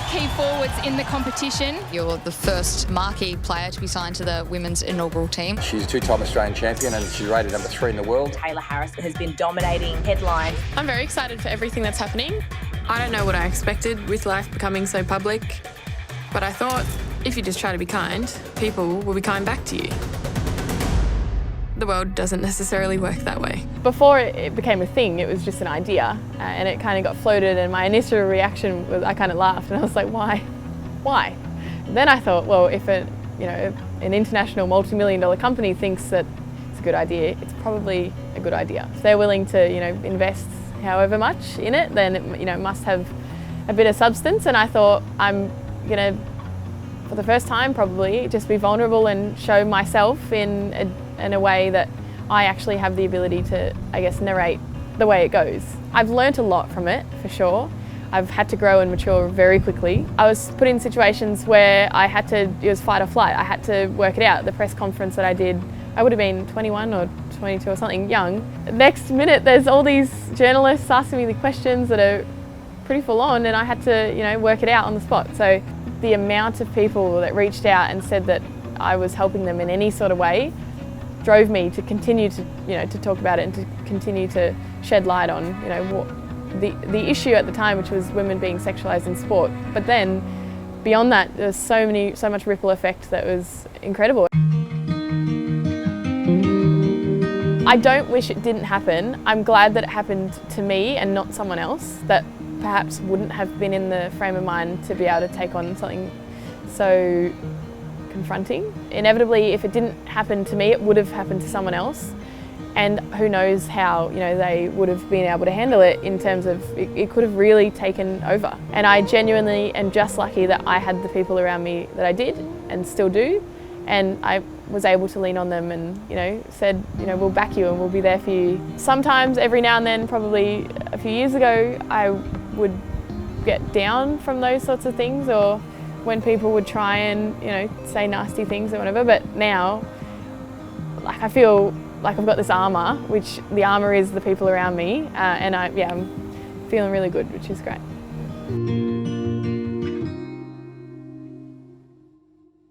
key forwards in the competition. You're the first marquee player to be signed to the women's inaugural team. She's a two-time Australian champion and she's rated number 3 in the world. Tayla Harris has been dominating headlines. I'm very excited for everything that's happening. I don't know what I expected with life becoming so public, but I thought if you just try to be kind, people will be kind back to you. The world doesn't necessarily work that way. Before it became a thing, it was just an idea, and it kind of got floated, and my initial reaction was I kind of laughed and I was like, why? And then I thought, well, if an international multi-million-dollar company thinks that it's a good idea, it's probably a good idea. If they're willing to invest however much in it, then it must have a bit of substance. And I thought I'm gonna, for the first time probably, just be vulnerable and show myself in a way that I actually have the ability to, I guess, narrate the way it goes. I've learnt a lot from it, for sure. I've had to grow and mature very quickly. I was put in situations where it was fight or flight. I had to work it out. The press conference that I did, I would have been 21 or 22 or something, young. Next minute, there's all these journalists asking me the questions that are pretty full on, and I had to, work it out on the spot. So the amount of people that reached out and said that I was helping them in any sort of way drove me to continue to talk about it and to continue to shed light on what the issue at the time, which was women being sexualised in sport. But then beyond that, there was so much ripple effect that was incredible. I don't wish it didn't happen. I'm glad that it happened to me and not someone else that perhaps wouldn't have been in the frame of mind to be able to take on something so confronting. Inevitably, if it didn't happen to me, it would have happened to someone else. And who knows how they would have been able to handle it in terms of it could have really taken over. And I genuinely am just lucky that I had the people around me that I did and still do. And I was able to lean on them and said, we'll back you and we'll be there for you. Sometimes, every now and then, probably a few years ago, I would get down from those sorts of things, or when people would try and say nasty things or whatever. But now, I feel like I've got this armour, which the armour is the people around me, and I'm feeling really good, which is great.